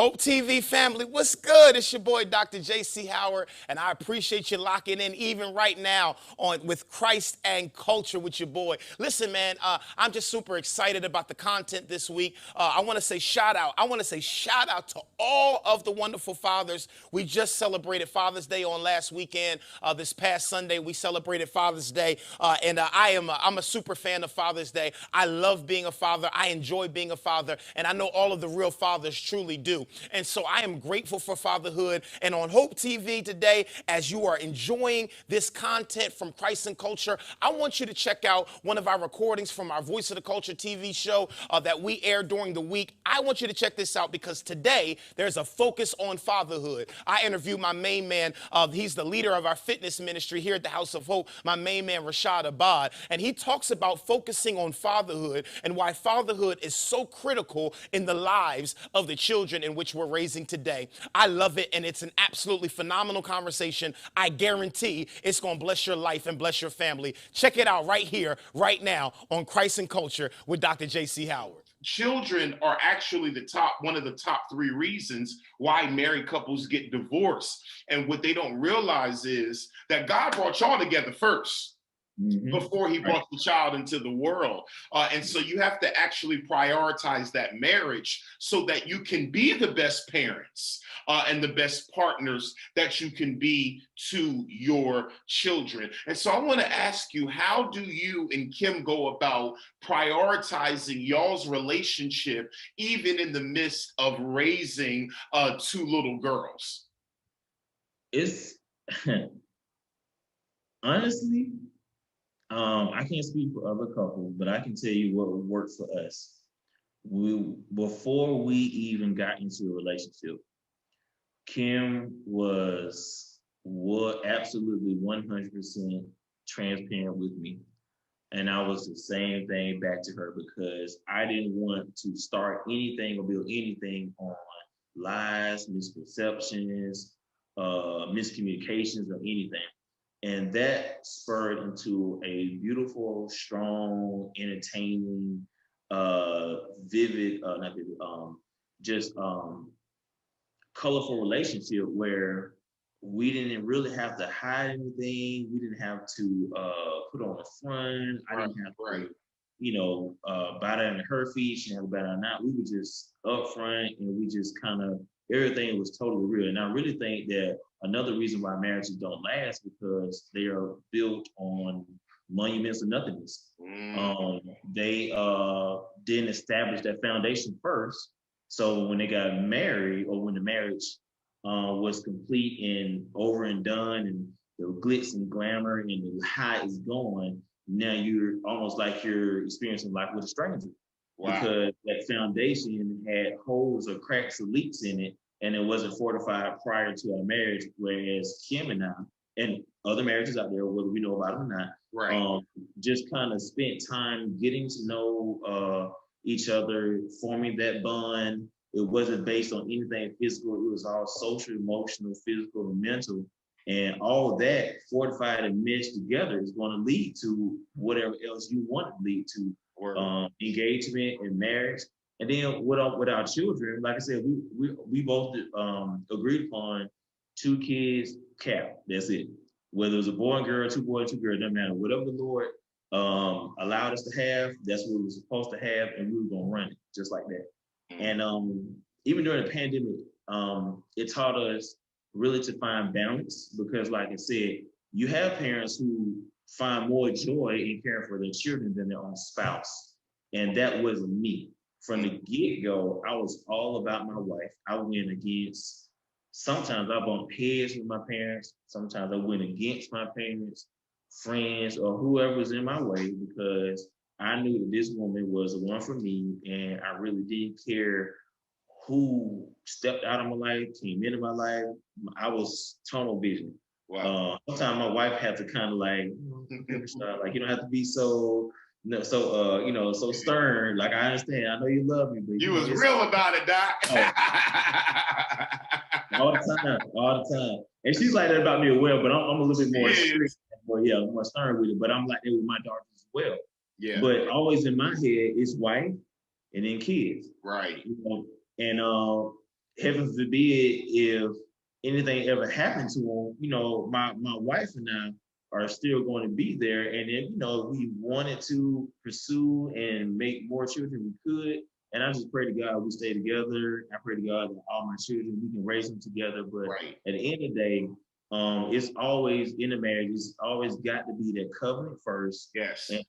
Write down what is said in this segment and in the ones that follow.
Hope TV family, what's good? It's your boy Dr. JC Howard, and I appreciate you locking in even right now on with Christ and Culture with your boy. Listen, man, I'm just super excited about the content this week. I want to say shout out. I want to say shout out to all of the wonderful fathers. We just celebrated Father's Day on last weekend. This past Sunday, we celebrated Father's Day, and I'm a super fan of Father's Day. I love being a father. I enjoy being a father, and I know all of the real fathers truly do. And so I am grateful for fatherhood. And on Hope TV today, as you are enjoying this content from Christ and Culture, I want you to check out one of our recordings from our Voice of the Culture TV show that we air during the week. I want you to check this out because today there's a focus on fatherhood. I interviewed my main man. He's the leader of our fitness ministry here at the House of Hope, my main man, Rashad Abad. And he talks about focusing on fatherhood and why fatherhood is so critical in the lives of the children in which we're raising today. I love it, and it's an absolutely phenomenal conversation. I guarantee it's going to bless your life and bless your family. Check it out right here, right now on Christ and Culture with Dr. J.C. Howard. Children are actually one of the top three reasons why married couples get divorced. And what they don't realize is that God brought y'all together first. Before he brought the child into the world. And so you have to actually prioritize that marriage so that you can be the best parents and the best partners that you can be to your children. And so I want to ask you, how do you and Kim go about prioritizing y'all's relationship, even in the midst of raising two little girls? It's honestly, I can't speak for other couples, but I can tell you what worked for us. Before we even got into a relationship, Kim was absolutely 100% transparent with me. And I was the same thing back to her because I didn't want to start anything or build anything on lies, misperceptions, miscommunications, or anything. And that spurred into a beautiful, strong, entertaining, colorful relationship where we didn't really have to hide anything. We didn't have to put on a front. I didn't have to, bow down to her feet. She didn't have to bow down. We were just upfront, and we just kind of, everything was totally real. And I really think that another reason why marriages don't last because they are built on monuments of nothingness. They didn't establish that foundation first. So when they got married, or when the marriage was complete and over and done, and the glitz and glamour and the high is gone, now you're almost like you're experiencing life with a stranger. Wow. Because that foundation had holes or cracks or leaks in it, and it wasn't fortified prior to our marriage. Whereas Kim and I, and other marriages out there, whether we know about them or not, just kind of spent time getting to know each other, forming that bond. It wasn't based on anything physical. It was all social, emotional, physical, and mental. And all that fortified and meshed together is going to lead to whatever else you want to lead to. Engagement and marriage. And then with our children, like I said, we both agreed upon 2 kids cap. That's it. Whether it was a boy and girl, 2 boys, 2 girls, doesn't matter. Whatever the Lord allowed us to have, that's what we were supposed to have, and we were gonna run it just like that. And even during the pandemic, it taught us really to find balance because, like I said, you have parents who find more joy in caring for their children than their own spouse. And that wasn't me. From the get-go, I was all about my wife. I went against, sometimes I bumped heads with my parents. Sometimes I went against my parents, friends, or whoever was in my way because I knew that this woman was the one for me, and I really didn't care who stepped out of my life, came into my life. I was tunnel vision. Wow. Sometimes my wife had to kind of like you don't have to be so so stern. Like, I understand, I know you love me, but you was real about it, Doc. All the time. And she's like that about me as well, but I'm a little bit more strict, more stern with it. But I'm like that with my daughters as well. Yeah. But always in my head, it's wife and then kids. Right. And heaven forbid if anything ever happened to him, you know, my wife and I are still going to be there. And if, you know, we wanted to pursue and make more children, we could. And I just pray to God we stay together. I pray to God that all my children, we can raise them together. But at the end of the day, it's always in a marriage, it's always got to be that covenant first. Yes. And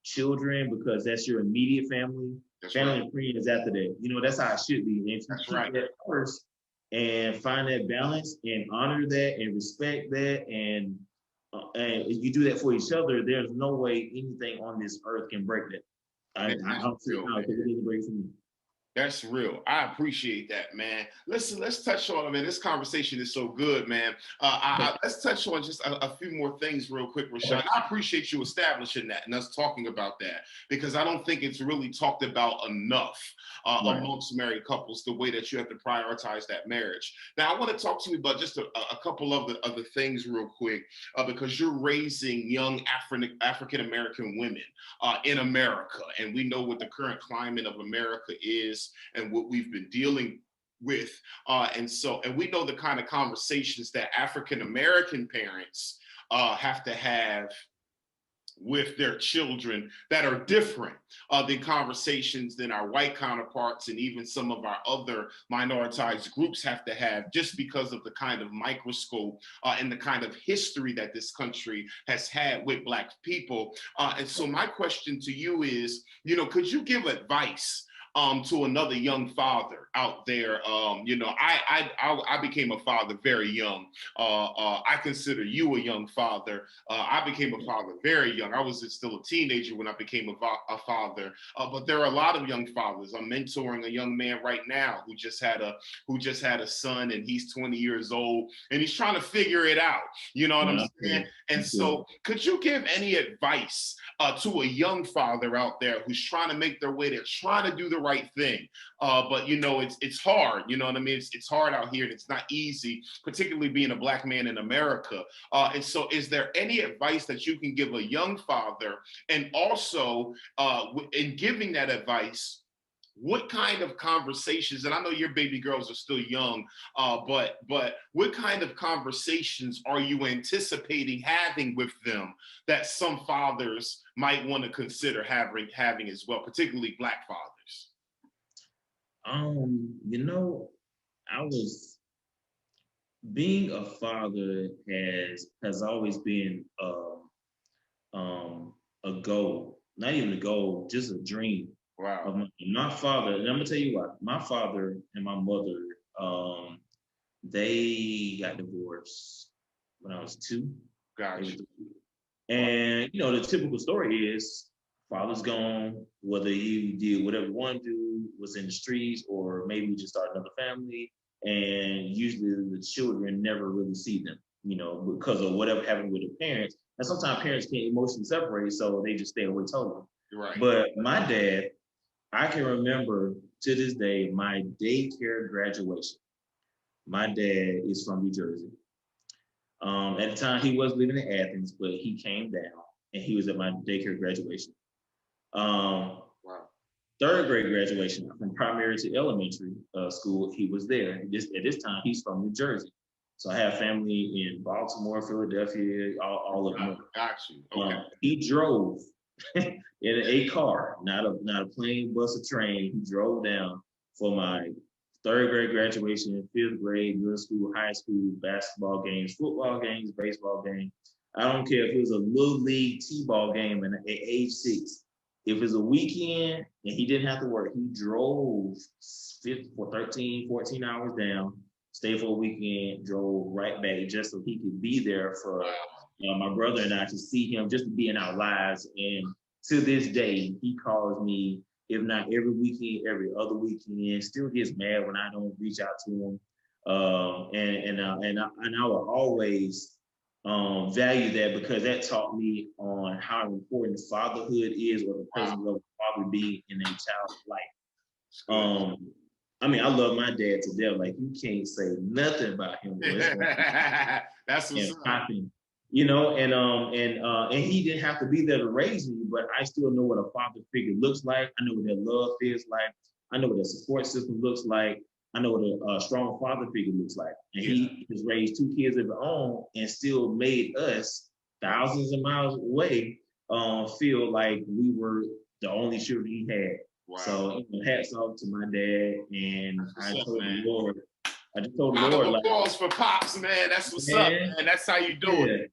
children, because that's your immediate family. That's family right. and friends after that. You know, that's how it should be. And if you That's keep right. that first and find that balance and honor that and respect that and you do that for each other, there's no way anything on this earth can break that. I don't see how it didn't break for me. That's real. I appreciate that, man. Listen, let's touch on, man, this conversation is so good, man. Let's touch on just a few more things real quick, Rashawn. I appreciate you establishing that and us talking about that, because I don't think it's really talked about enough amongst married couples, the way that you have to prioritize that marriage. Now, I want to talk to you about just a couple of the things real quick, because you're raising young African-American women in America. And we know what the current climate of America is and what we've been dealing with. And we know the kind of conversations that African-American parents have to have with their children that are different than conversations than our white counterparts and even some of our other minoritized groups have to have, just because of the kind of microscope and the kind of history that this country has had with Black people. And so my question to you is, you know, could you give advice to another young father out there? You know, I became a father very young. I consider you a young father. I became a father very young. I was still a teenager when I became a father. But there are a lot of young fathers. I'm mentoring a young man right now who just had a son, and he's 20 years old, and he's trying to figure it out. You know what I'm saying? And so, could you give any advice to a young father out there who's trying to make their way? They're trying to do the right thing, but you know, it's hard. You know what I mean? It's hard out here, and it's not easy, particularly being a Black man in America. And so, is there any advice that you can give a young father? And also, in giving that advice, what kind of conversations, and I know your baby girls are still young, but what kind of conversations are you anticipating having with them that some fathers might want to consider having as well, particularly Black fathers? You know, being a father has always been a goal, not even a goal, just a dream. Wow. My father, and I'm gonna tell you what, my father and my mother, they got divorced when I was 2. Gotcha. And you know, the typical story is father's gone, whether he did whatever he wanted to do, was in the streets, or maybe just started another family. And usually the children never really see them, you know, because of whatever happened with the parents. And sometimes parents can't emotionally separate, so they just stay away totally. Right. But my dad, I can remember to this day my daycare graduation. My dad is from New Jersey. At the time, he was living in Athens, but he came down and he was at my daycare graduation. Wow. 3rd grade graduation from primary to elementary school, he was there. At this time, he's from New Jersey. So I have family in Baltimore, Philadelphia, all of them. Got you. Okay. He drove in a car, not a plane, bus, or train. He drove down for my 3rd grade graduation, 5th grade, middle school, high school, basketball games, football games, baseball games. I don't care if it was a little league t-ball game at age 6. If it's a weekend and he didn't have to work, he drove 13, 14 hours down, stayed for a weekend, drove right back just so he could be there for my brother and I to see him, just to be in our lives. And to this day, he calls me, if not every weekend, every other weekend, still gets mad when I don't reach out to him. And I will always value that, because that taught me on how important fatherhood is, or the presence of father being in a child's life. I mean, I love my dad to death. Like, you can't say nothing about him. That's what's up. You know, and he didn't have to be there to raise me, but I still know what a father figure looks like. I know what their love feels like. I know what their support system looks like. I know what a strong father figure looks like. And he has raised 2 kids of his own and still made us thousands of miles away feel like we were the only children he had. Wow. So hats off to my dad. And I told the Lord, like, applause for Pops, man. That's what's up, man. That's how you do it.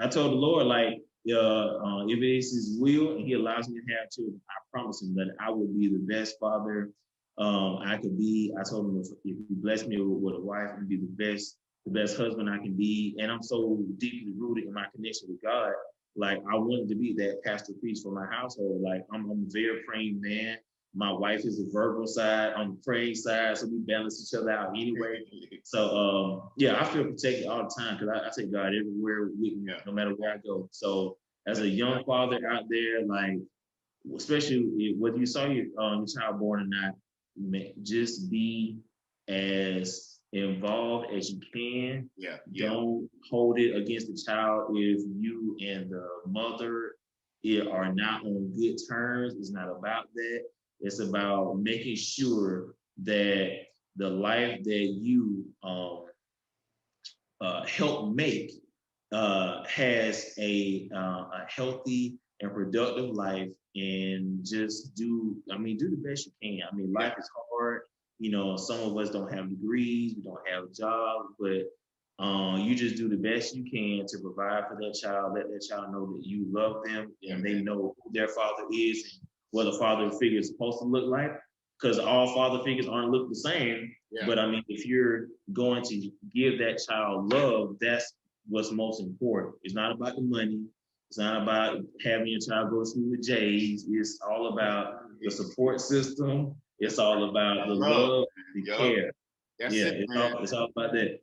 I told the Lord, like, if it is his will and he allows me to have children, I promise him that I will be the best father I could be. I told him if he blessed me with a wife, I'd be the best husband I can be. And I'm so deeply rooted in my connection with God. Like, I wanted to be that pastor priest for my household. Like, I'm a very praying man. My wife is the verbal side, I'm the praying side, so we balance each other out anyway. So I feel protected all the time because I take God everywhere with me, no matter where I go. So as a young father out there, like, especially whether you saw your child born or not, just be as involved as you can. Don't hold it against the child if you and the mother are not on good terms. It's not about that. It's about making sure that the life that you help make has a healthy and productive life, and just do the best you can. I mean, life is hard. You know, some of us don't have degrees, we don't have a job, but you just do the best you can to provide for that child, let that child know that you love them and they know who their father is and what a father figure is supposed to look like, because all father figures aren't look the same. But I mean, if you're going to give that child love, that's what's most important. It's not about the money. It's not about having your child go to school with J's. It's all about the support system. It's all about the love, the care. It's all about that.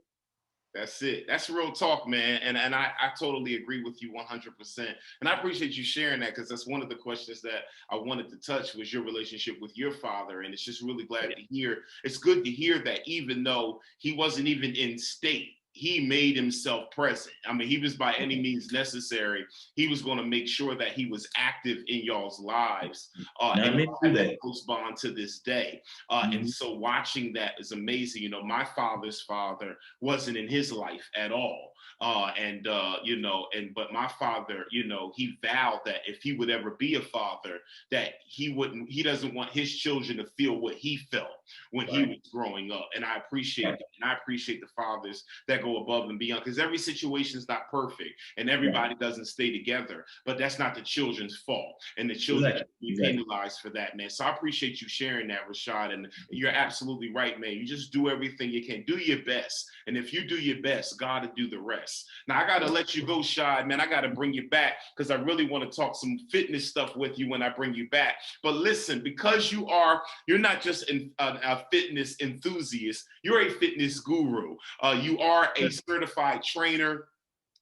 That's it. That's real talk, man. And I totally agree with you 100%. And I appreciate you sharing that, because that's one of the questions that I wanted to touch was your relationship with your father. And it's just really glad to hear. It's good to hear that even though he wasn't even in state, he made himself present. I mean, he was by any means necessary. He was going to make sure that he was active in y'all's lives. And that close bond to this day. And so watching that is amazing. You know, my father's father wasn't in his life at all. But my father, you know, he vowed that if he would ever be a father, that he doesn't want his children to feel what he felt when he was growing up. And I appreciate that. And I appreciate the fathers that go above and beyond, because every situation is not perfect and everybody doesn't stay together, but that's not the children's fault. And the children should be penalized for that, man. So I appreciate you sharing that, Rashad. And you're absolutely right, man. You just do everything you can. Do your best. And if you do your best, God will do the rest. Now, I got to let you go, Shad, man. I got to bring you back because I really want to talk some fitness stuff with you when I bring you back. But listen, because you're not just a fitness enthusiast, you're a fitness guru. You are a certified trainer.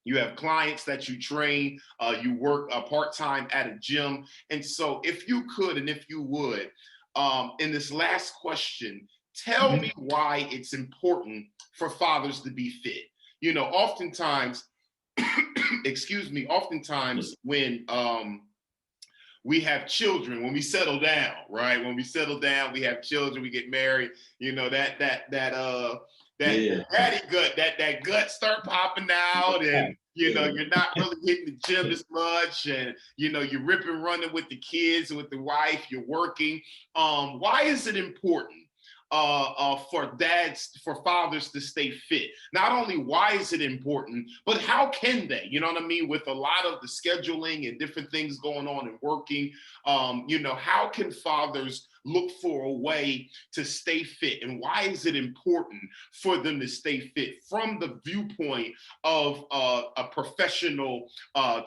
You have clients that you train. You work part-time at a gym. And so if you could, and if you would, in this last question, tell me why it's important for fathers to be fit. You know, oftentimes, oftentimes when we have children, when we settle down, right? When we settle down, we have children, we get married, you know, that daddy gut, that gut start popping out, and you know, you're not really hitting the gym as much, and you know, you're ripping, running with the kids and with the wife, you're working. Why is it important for fathers to stay fit? Not only why is it important, but how can they? You know what I mean? With a lot of the scheduling and different things going on and working, you know, how can fathers look for a way to stay fit? And why is it important for them to stay fit from the viewpoint of a professional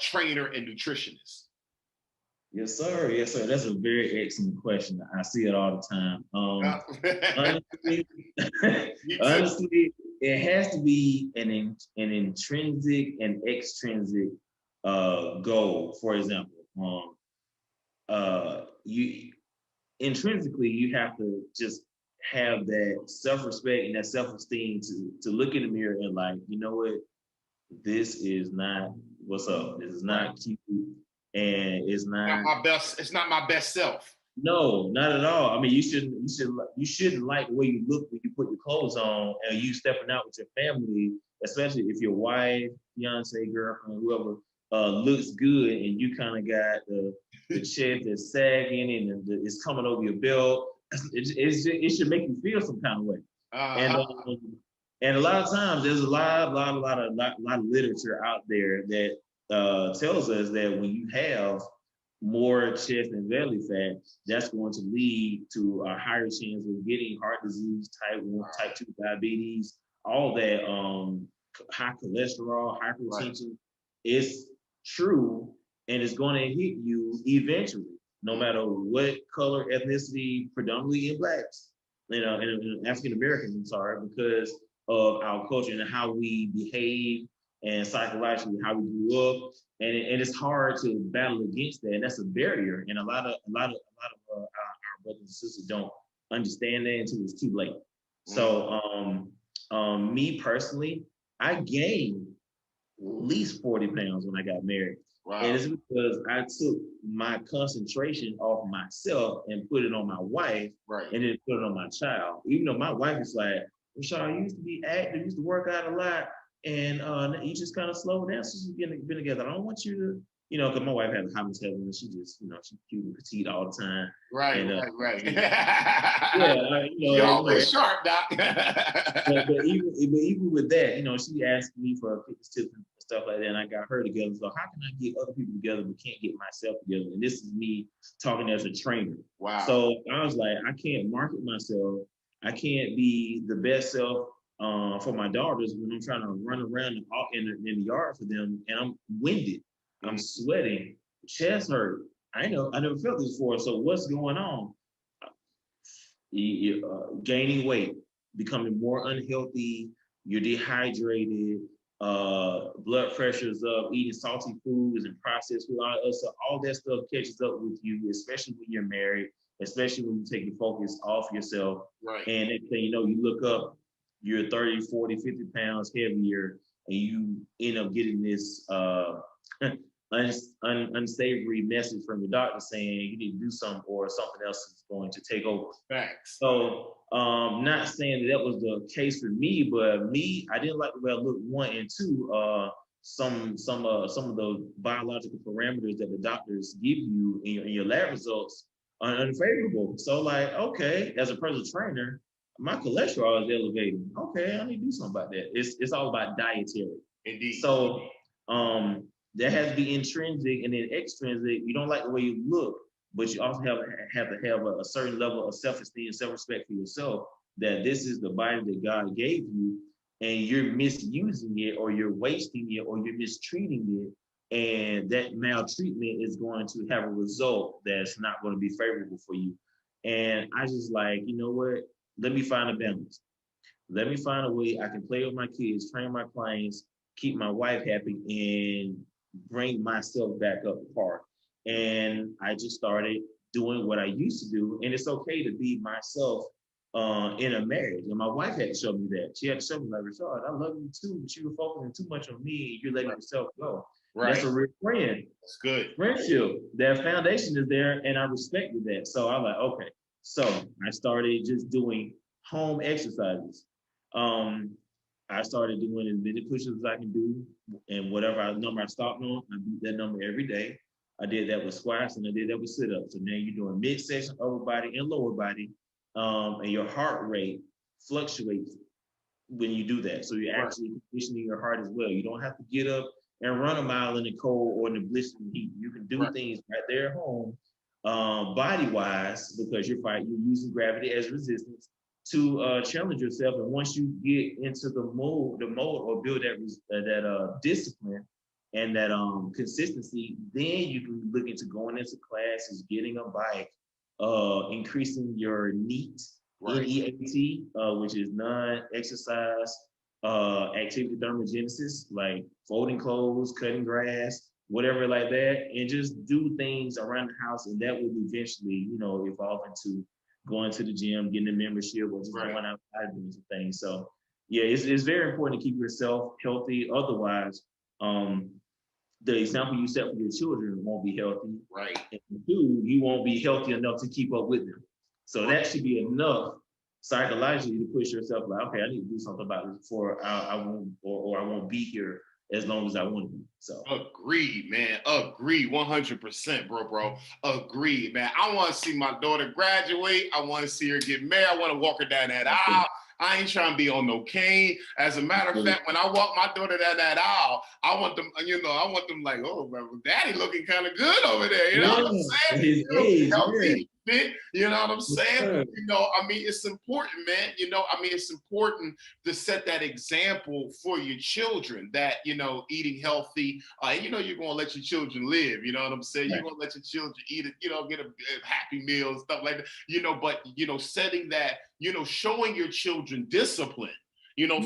trainer and nutritionist? Yes, sir. Yes, sir. That's a very excellent question. I see it all the time. Honestly, it has to be an intrinsic and extrinsic goal. For example, intrinsically, you have to just have that self-respect and that self-esteem to look in the mirror and like, you know what, this is not what's up. This is not cute. And it's not my best. It's not my best self. No, not at all. I mean, you shouldn't like the way you look when you put your clothes on and you stepping out with your family, especially if your wife, fiance, girlfriend, whoever looks good, and you kind of got the chest that's sagging and it's coming over your belt, it should make you feel some kind of way. And a lot of times there's a lot of literature out there that tells us that when you have more chest and belly fat, that's going to lead to a higher chance of getting heart disease, type 1, type 2 diabetes, all that, high cholesterol, hypertension. It's true, and it's going to hit you eventually, no matter what color, ethnicity, predominantly in blacks, in African Americans, I'm sorry, because of our culture and how we behave and psychologically how we grew up, and it's hard to battle against that, and that's a barrier. And a lot of our brothers and sisters don't understand that until it's too late. So, me personally, I gained at least 40 pounds when I got married. Wow. And it's because I took my concentration off myself and put it on my wife, and then put it on my child. Even though my wife is like, Rashad, you used to be active, used to work out a lot, and you just kind of slow down since you've been together. I don't want you to, because my wife has a high metabolism, and she just, she's cute and petite all the time. Right. Yeah, you're always sharp, Doc. but even with that, she asked me for fitness tips and stuff like that, and I got her together. So how can I get other people together but can't get myself together? And this is me talking as a trainer. Wow. So I was like, I can't market myself. I can't be the best self for my daughters when I'm trying to run around in the yard for them, and I'm winded, I'm sweating, chest hurt. I never felt this before. So what's going on? You're gaining weight, becoming more unhealthy. You're dehydrated. Blood pressure's up. Eating salty foods and processed food. All that stuff catches up with you, especially when you're married. Especially when you take the focus off yourself. Right. And next thing you know, you look up, you're 30, 40, 50 pounds heavier, and you end up getting this unsavory message from your doctor saying you need to do something or something else is going to take over. Facts. So not saying that was the case for me, but me, I didn't like the way I looked, 1, and 2, some of the biological parameters that the doctors give you in your lab results are unfavorable. So like, okay, as a personal trainer, my cholesterol is elevated. Okay, I need to do something about that. It's all about dietary. Indeed. So there has to be intrinsic and then extrinsic. You don't like the way you look, but you also have to have a certain level of self-esteem, self-respect for yourself, that this is the body that God gave you, and you're misusing it, or you're wasting it, or you're mistreating it. And that maltreatment is going to have a result that's not going to be favorable for you. And I just like, you know what? Let me find a balance. Let me find a way I can play with my kids, train my clients, keep my wife happy, and bring myself back up to par. And I just started doing what I used to do. And it's okay to be myself in a marriage. And my wife had to show me that. She had to show me, like, Rashad, I love you too, but you were focusing too much on me and you're letting yourself go. Right. That's a real friend. That's good. Friendship. That foundation is there, and I respected that. So I'm like, okay. So I started just doing home exercises. I started doing as many push-ups as I can do, and whatever number I stopped on, I beat that number every day. I did that with squats, and I did that with sit-ups. So now you're doing midsection, upper body, and lower body, and your heart rate fluctuates when you do that. So you're actually conditioning your heart as well. You don't have to get up and run a mile in the cold or in the blistering heat. You can do things right there at home, body-wise, because you're using gravity as resistance to challenge yourself. And once you get into the mode or build that discipline and that consistency, then you can look into going into classes, getting a bike, increasing your NEAT, NEAT, which is non-exercise activity thermogenesis, like folding clothes, cutting grass, whatever like that, and just do things around the house, and that will eventually, evolve into going to the gym, getting a membership, or just going outside doing some things. So yeah, it's very important to keep yourself healthy. Otherwise, the example you set for your children won't be healthy. Right. And 2, you won't be healthy enough to keep up with them. So that should be enough psychologically to push yourself like, okay, I need to do something about this before I won't, or I won't be here as long as I want to be. So agreed, man. Agreed, 100%, bro. Agreed, man. I want to see my daughter graduate. I want to see her get married. I want to walk her down that aisle. I ain't trying to be on no cane. As a matter of fact, when I walk my daughter down that aisle, I want them, I want them like, oh, daddy looking kind of good over there. You know what I'm saying? Healthy, fit, you know what I'm saying? It's important, man. It's important to set that example for your children that, eating healthy, you're going to let your children live. You know what I'm saying? You're going to let your children eat it, get a happy meal and stuff like that, but, setting that, showing your children discipline,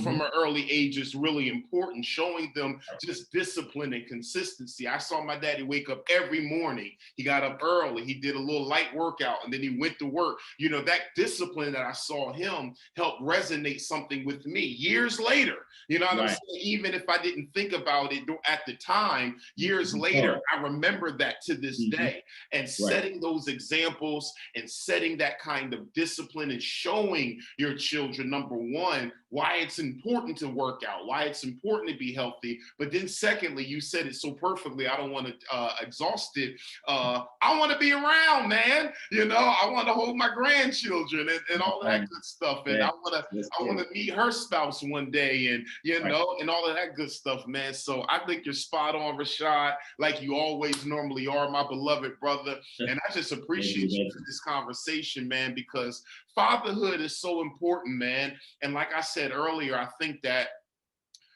from an early age is really important. Showing them just discipline and consistency. I saw my daddy wake up every morning. He got up early. He did a little light workout and then he went to work. That discipline that I saw him help resonate something with me years later. You know what I'm saying? Even if I didn't think about it at the time, years later, I remember that to this day. And setting those examples and setting that kind of discipline and showing your children, number one, why it's important to work out, why it's important to be healthy. But then secondly, you said it so perfectly, I don't want to exhaust it. I want to be around, man. I want to hold my grandchildren and all that good stuff. And I want to meet her spouse one day and, and all of that good stuff, man. So I think you're spot on, Rashad, like you always normally are, my beloved brother. And I just appreciate you for this conversation, man, because fatherhood is so important, man. And like I said earlier, I think that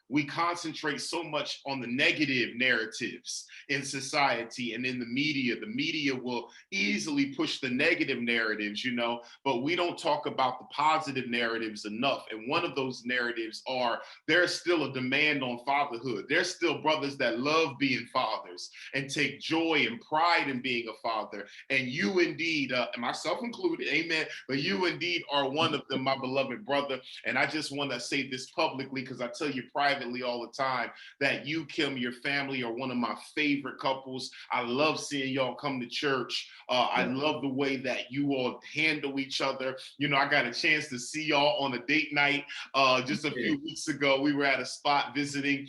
we concentrate so much on the negative narratives in society and in the media. The media will easily push the negative narratives, but we don't talk about the positive narratives enough. And one of those narratives are there's still a demand on fatherhood. There's still brothers that love being fathers and take joy and pride in being a father. And you indeed, myself included, amen, but you indeed are one of them, my beloved brother. And I just want to say this publicly because I tell you privately all the time that you, Kim, your family are one of my favorite couples. I love seeing y'all come to church. I love the way that you all handle each other. I got a chance to see y'all on a date night just a few weeks ago. We were at a spot visiting,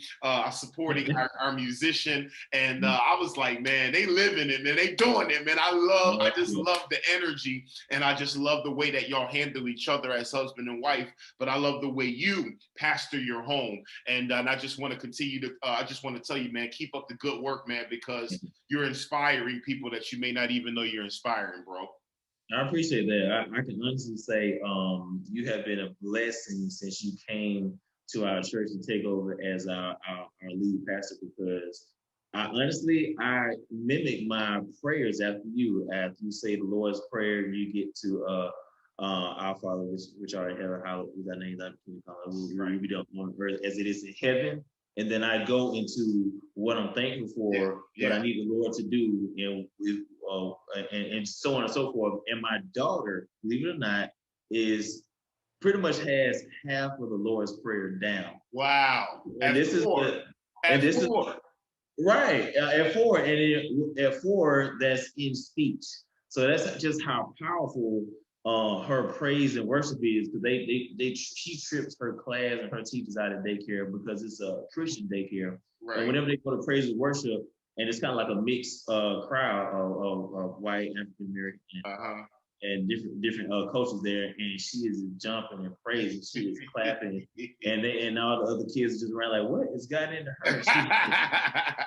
supporting our musician. And I was like, man, they living it, man. They doing it, man. I just love the energy. And I just love the way that y'all handle each other as husband and wife. But I love the way you pastor your home. And I just want to continue to, I just want to tell you, man, keep up the good work, man, because you're inspiring people that you may not even know you're inspiring, bro. I appreciate that. I can honestly say you have been a blessing since you came to our church to take over as our lead pastor, because I mimic my prayers after you. After you say the Lord's Prayer, you get to our Father, which art in heaven, hallowed be thy name, thy kingdom come, thy will be done on earth as it is in heaven. And then I go into what I'm thankful for, what I need the Lord to do, and so on and so forth. And my daughter, believe it or not, is pretty much has half of the Lord's Prayer down. Wow! And this is right at 4, and at 4 that's in speech. So that's just how powerful her praise and worship is, because she trips her class and her teachers out of daycare because it's a Christian daycare. Right. And whenever they go to praise and worship, and it's kind of like a mixed crowd of white, African American, and different cultures there, and she is jumping and praising, she is clapping, and all the other kids are just around like, what has gotten into her?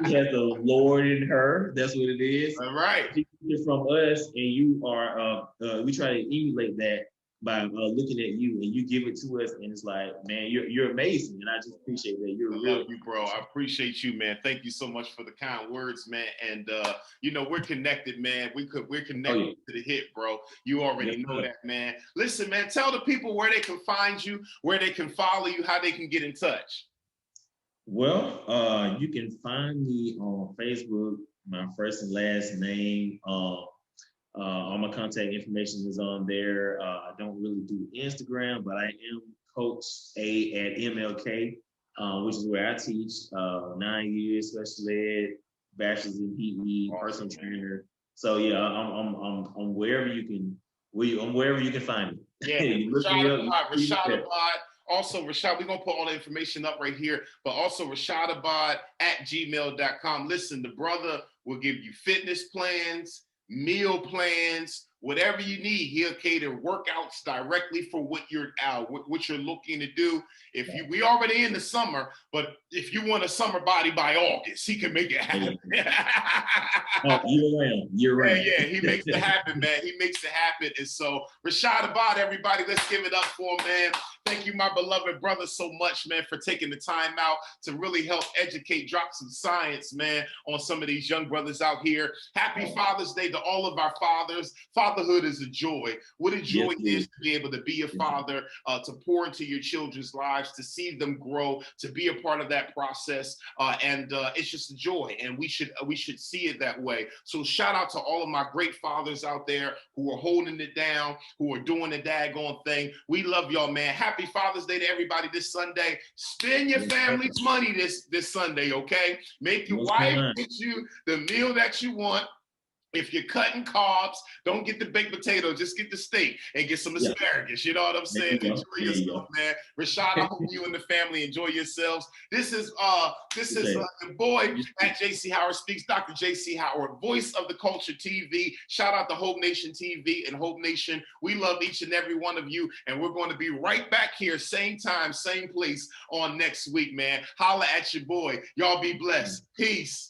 She has the Lord in her. That's what it is. All right. She gets it from us, and you are. We try to emulate that by looking at you, and you give it to us, and it's like, man, you're amazing, and I just appreciate that. You're real. Love you, bro. I appreciate you, man. Thank you so much for the kind words, man. And we're connected, man. We're connected to the hip, bro. You already know that, man. Listen, man, tell the people where they can find you, where they can follow you, how they can get in touch. Well, you can find me on Facebook, my first and last name. All my contact information is on there. I don't really do Instagram, but I am Coach A at MLK, which is where I teach 9 years special ed, bachelor's in PE, personal trainer. So yeah, I'm wherever you can find me. Yeah, You look me Rashad up, you Abad, see Rashad that. Abad. Also, Rashad, we're going to put all the information up right here, but also rashadabad@gmail.com. Listen, the brother will give you fitness plans, meal plans, whatever you need. He'll cater workouts directly for what you're looking to do. We already in the summer, but if you want a summer body by August, he can make it happen. Oh, year round. Yeah, he makes it happen, man. He makes it happen. And so, Rashad Abad, everybody, let's give it up for him, man. Thank you, my beloved brother, so much, man, for taking the time out to really help educate, drop some science, man, on some of these young brothers out here. Happy Father's Day to all of our fathers. Fatherhood is a joy. What a joy it is to be able to be a father, to pour into your children's lives, to see them grow, to be a part of that process. And it's just a joy. And we should see it that way. So shout out to all of my great fathers out there who are holding it down, who are doing the daggone thing. We love y'all, man. Happy Father's Day to everybody this Sunday. Spend your family's money this Sunday, okay? Make your wife get you the meal that you want. If you're cutting carbs, don't get the baked potato, just get the steak and get some asparagus. You know what I'm saying? Enjoy yourself, man. Rashad, I hope you and the family enjoy yourselves. This is the boy at JC Howard Speaks, Dr. JC Howard, voice of the culture TV. Shout out to Hope Nation TV and Hope Nation. We love each and every one of you, and we're going to be right back here, same time, same place on next week, man. Holla at your boy. Y'all be blessed. Peace.